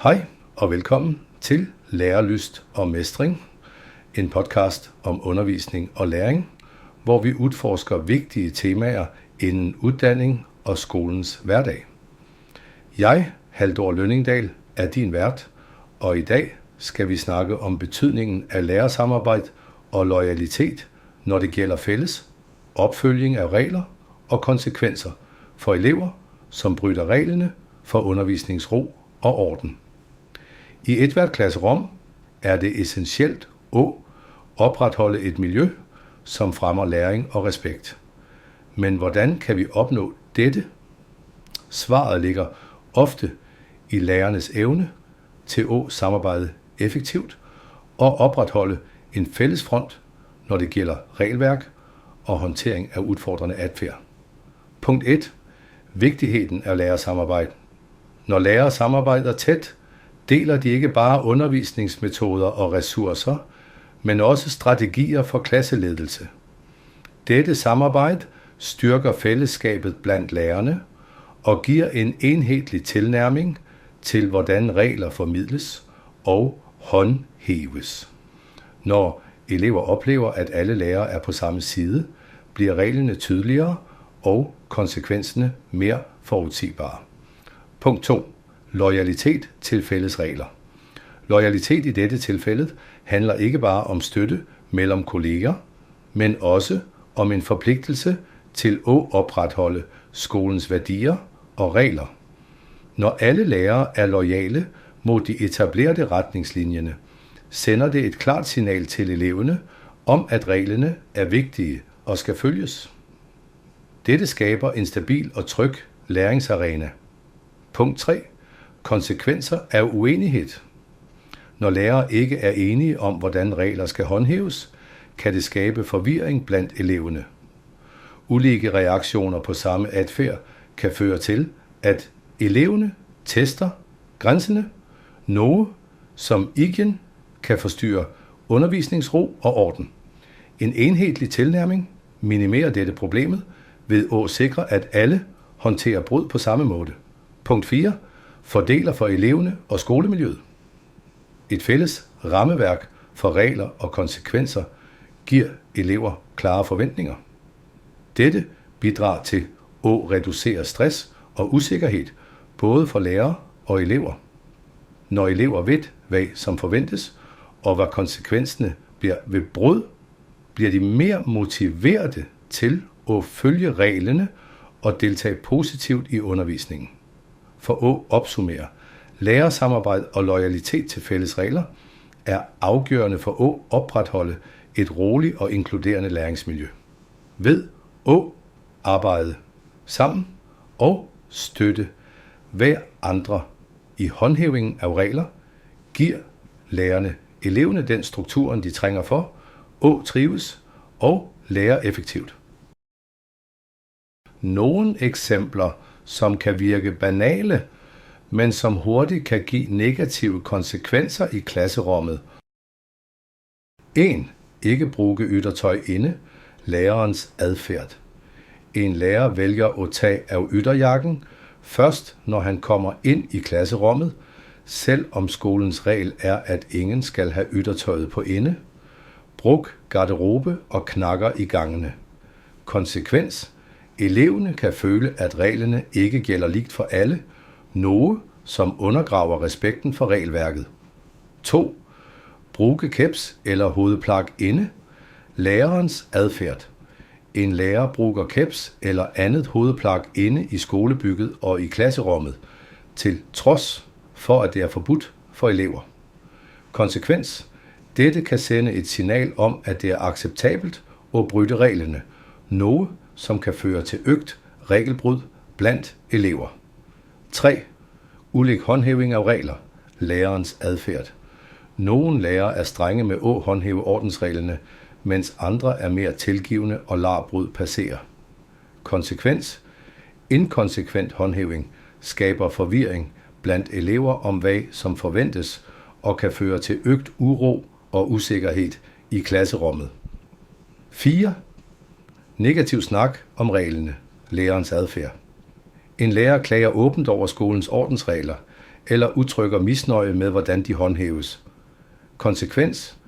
Hej og velkommen til Lærelyst og Mestring, en podcast om undervisning og læring, hvor vi udforsker vigtige temaer inden uddannelse og skolens hverdag. Jeg, Haldor Lønningdal, er din vært, og i dag skal vi snakke om betydningen af lærersamarbejde og loyalitet, når det gælder fælles opfølging af regler og konsekvenser for elever, som bryder reglerne for undervisningsro og orden. I ethvert klasserum er det essentielt at opretholde et miljø, som fremmer læring og respekt. Men hvordan kan vi opnå dette? Svaret ligger ofte i lærernes evne til at samarbejde effektivt og opretholde en fælles front, når det gælder regelværk og håndtering af udfordrende adfærd. Punkt 1. Vigtigheden af lærersamarbejde. Når lærere samarbejder tæt, deler de ikke bare undervisningsmetoder og ressourcer, men også strategier for klasseledelse. Dette samarbejde styrker fællesskabet blandt lærerne og giver en enhetlig tilnærming til, hvordan regler formidles og håndhæves. Når elever oplever, at alle lærere er på samme side, bliver reglerne tydeligere og konsekvenserne mere forudsigbare. Punkt 2. Loyalitet til fælles regler. Loyalitet i dette tilfælde handler ikke bare om støtte mellem kolleger, men også om en forpligtelse til at opretholde skolens værdier og regler. Når alle lærere er loyale mod de etablerede retningslinjerne, sender det et klart signal til eleverne om, at reglerne er vigtige og skal følges. Dette skaber en stabil og tryg læringsarena. Punkt 3. Konsekvenser af uenighed. Når lærere ikke er enige om, hvordan regler skal håndhæves, kan det skabe forvirring blandt eleverne. Ulike reaktioner på samme adfærd kan føre til, at eleverne tester grænserne, noget som igen kan forstyrre undervisningsro og orden. En enhetlig tilnærming minimerer dette problemet ved at sikre, at alle håndterer brud på samme måde. Punkt 4. Fordeler for eleverne og skolemiljøet. Et fælles rammeværk for regler og konsekvenser giver elever klare forventninger. Dette bidrager til at reducere stress og usikkerhed, både for lærere og elever. Når elever ved, hvad som forventes, og hvad konsekvenserne bliver ved brud, bliver de mere motiverede til at følge reglerne og deltage positivt i undervisningen. For at opsummere, lærersamarbejde og loyalitet til fælles regler er afgørende for at opretholde et roligt og inkluderende læringsmiljø. Ved at arbejde sammen og støtte hver andre i håndhævingen af regler, giver lærerne eleverne den strukturen, de trænger for, at trives og lære effektivt. Nogle eksempler, som kan virke banale, men som hurtigt kan give negative konsekvenser i klasserummet. 1. Ikke bruge yttertøj inde. Lærerens adfærd. En lærer vælger at tage af ytterjakken først, når han kommer ind i klasserummet, selv om skolens regel er, at ingen skal have yttertøjet på inde. Brug garderobe og knakker i gangene. Konsekvens. Eleverne kan føle, at reglerne ikke gælder likt for alle, noget som undergraver respekten for regelværket. 2. Bruge caps eller hovedplag inde. Lærerens adfærd. En lærer bruger caps eller andet hovedplag inde i skolebygget og i klasserummet, til trods for, at det er forbudt for elever. Konsekvens. Dette kan sende et signal om, at det er acceptabelt at bryde reglerne, noget som kan føre til øget regelbrud blandt elever. 3. Ulig håndhæving af regler. Lærerens adfærd. Nogle lærere er strenge med at håndhæve ordensreglerne, mens andre er mere tilgivende og lader brud passere. Konsekvens. Inkonsekvent håndhæving skaber forvirring blandt elever om hvad som forventes og kan føre til øget uro og usikkerhed i klasserummet. 4. Negativ snak om reglerne. Lærerens adfærd. En lærer klager åbent over skolens ordensregler. eller udtrykker misnøje med, hvordan de håndhæves. Konsekvens: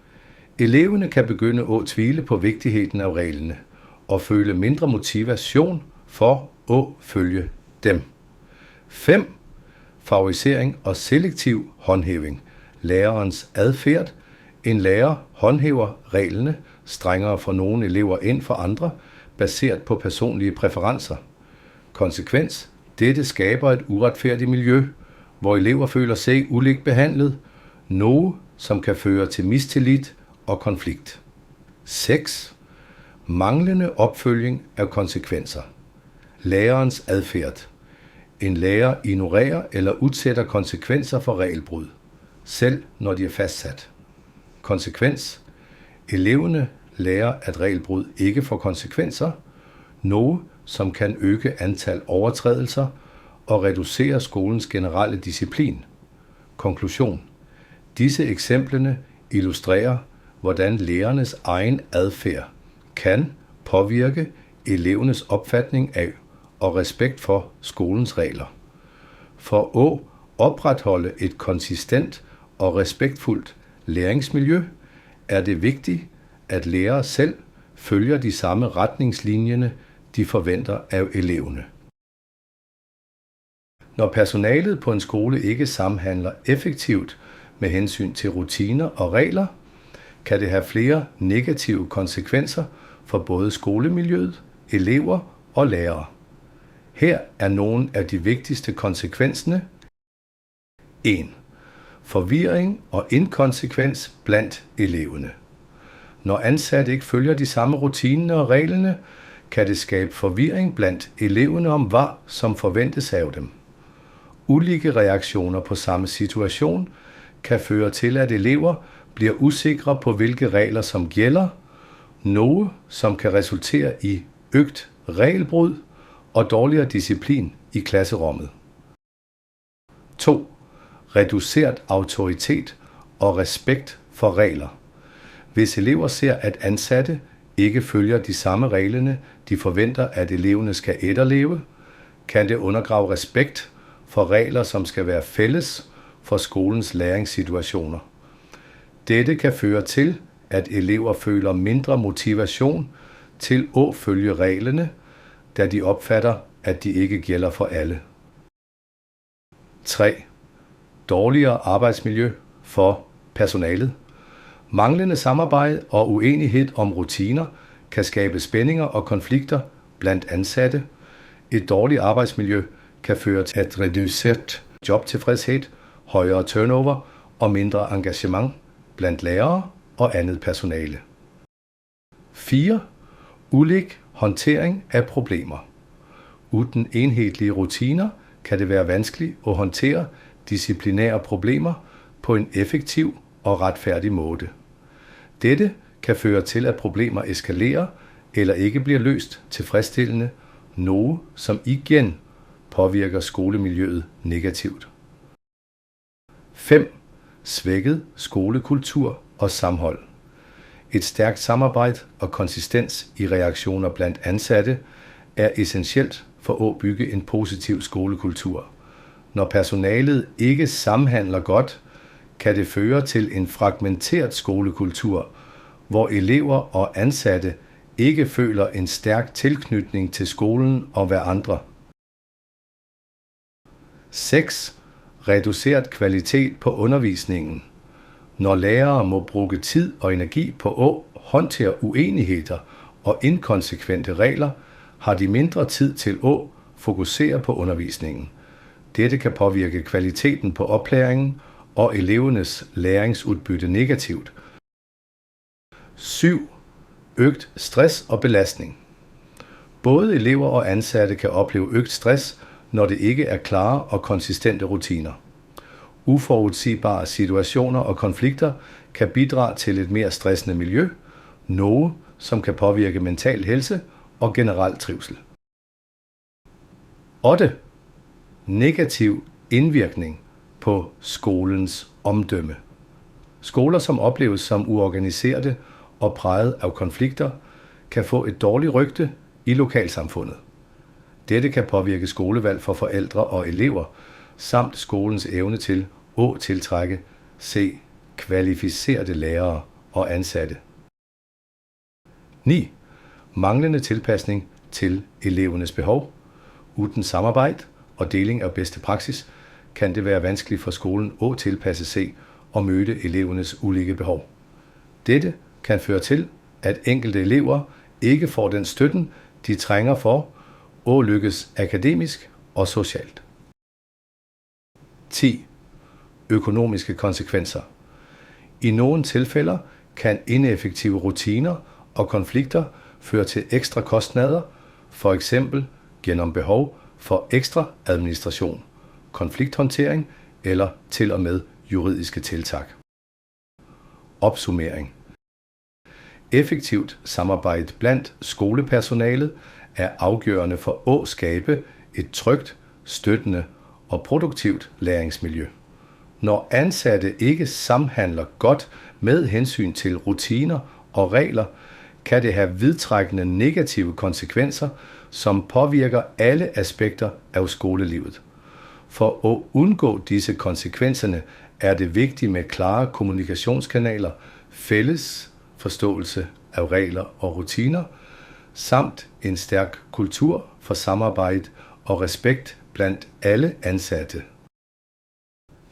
eleverne kan begynde at tvivle på vigtigheden af reglerne og føle mindre motivation for at følge dem. 5. Favorisering og selektiv håndhæving. Lærerens adfærd. En lærer håndhæver reglerne strengere for nogle elever end for andre, baseret på personlige præferencer. Konsekvens: dette skaber et uretfærdigt miljø, hvor elever føler sig ulikt behandlet, noget som kan føre til mistillid og konflikt. 6. Manglende opfølging af konsekvenser. Lærerens adfærd. En lærer ignorerer eller udsætter konsekvenser for regelbrud, selv når de er fastsat. Konsekvens: eleverne lærer, at regelbrud ikke får konsekvenser, noget som kan øge antal overtrædelser og reducere skolens generelle disciplin. Konklusion: disse eksemplerne illustrerer, hvordan lærernes egen adfærd kan påvirke elevernes opfatning af og respekt for skolens regler. For at opretholde et konsistent og respektfuldt læringsmiljø er det vigtigt, at lærere selv følger de samme retningslinjer, de forventer af eleverne. Når personalet på en skole ikke samhandler effektivt med hensyn til rutiner og regler, kan det have flere negative konsekvenser for både skolemiljøet, elever og lærere. Her er nogle af de vigtigste konsekvenser. 1. Forvirring og inkonsekvens blandt eleverne. Når ansatte ikke følger de samme rutiner og reglerne, kan det skabe forvirring blandt eleverne om, hvad som forventes af dem. Ulike reaktioner på samme situation kan føre til, at elever bliver usikre på, hvilke regler som gælder, noget som kan resultere i øget regelbrud og dårligere disciplin i klasserummet. 2. Reduceret autoritet og respekt for regler. Hvis elever ser, at ansatte ikke følger de samme reglerne, de forventer, at eleverne skal efterleve, kan det undergrave respekt for regler, som skal være fælles for skolens læringssituationer. Dette kan føre til, at elever føler mindre motivation til at følge reglerne, da de opfatter, at de ikke gælder for alle. 3. Dårligere arbejdsmiljø for personalet. Manglende samarbejde og uenighed om rutiner kan skabe spændinger og konflikter blandt ansatte. Et dårligt arbejdsmiljø kan føre til et reduceret jobtilfredshed, højere turnover og mindre engagement blandt lærere og andet personale. 4. Ulig håndtering af problemer. Uden enhetlige rutiner kan det være vanskeligt at håndtere disciplinære problemer på en effektiv og retfærdig måde. Dette kan føre til, at problemer eskalerer eller ikke bliver løst tilfredsstillende, noget som igen påvirker skolemiljøet negativt. 5. Svækket skolekultur og sammenhold. Et stærkt samarbejde og konsistens i reaktioner blandt ansatte er essentielt for at bygge en positiv skolekultur. Når personalet ikke samhandler godt, kan det føre til en fragmenteret skolekultur, hvor elever og ansatte ikke føler en stærk tilknytning til skolen og hverandre. 6. Reduceret kvalitet på undervisningen. Når lærere må bruge tid og energi på at håndtere uenigheder og inkonsekvente regler, har de mindre tid til at fokusere på undervisningen. Dette kan påvirke kvaliteten på oplæringen og elevernes læringsudbytte negativt. 7. Øget stress og belastning. Både elever og ansatte kan opleve øget stress, når det ikke er klare og konsistente rutiner. Uforudsibare situationer og konflikter kan bidrage til et mere stressende miljø, noget som kan påvirke mental helse og generel trivsel. 8. Negativ indvirkning på skolens omdømme. Skoler, som opleves som uorganiserede og præget af konflikter, kan få et dårligt rygte i lokalsamfundet. Dette kan påvirke skolevalg for forældre og elever, samt skolens evne til at tiltrække C. Kvalificerede lærere og ansatte. 9. Manglende tilpasning til elevernes behov. Uden samarbejde og deling af bedste praksis kan det være vanskeligt for skolen at tilpasse sig og møde elevernes ulike behov. Dette kan føre til, at enkelte elever ikke får den støtten, de trænger for at lykkes akademisk og socialt. 10. Økonomiske konsekvenser. I nogle tilfælde kan ineffektive rutiner og konflikter føre til ekstra kostnader, for eksempel gennem behov for ekstra administration, konflikthåndtering eller til og med juridiske tiltag. Opsummering. Effektivt samarbejde blandt skolepersonalet er afgørende for at skabe et trygt, støttende og produktivt læringsmiljø. Når ansatte ikke samhandler godt med hensyn til rutiner og regler, kan det have vidtrækkende negative konsekvenser, som påvirker alle aspekter af skolelivet. For at undgå disse konsekvenser er det vigtigt med klare kommunikationskanaler, fælles forståelse af regler og rutiner, samt en stærk kultur for samarbejde og respekt blandt alle ansatte.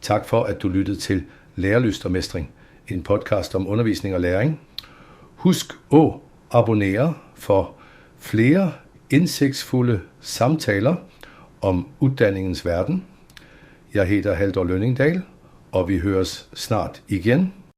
Tak for, at du lyttede til Lærelyst og Mestring, en podcast om undervisning og læring. Husk at abonnere for flere indsigtsfulde samtaler om uddannelsens verden. Jeg hedder Haldor Lønningdal, og vi høres snart igen.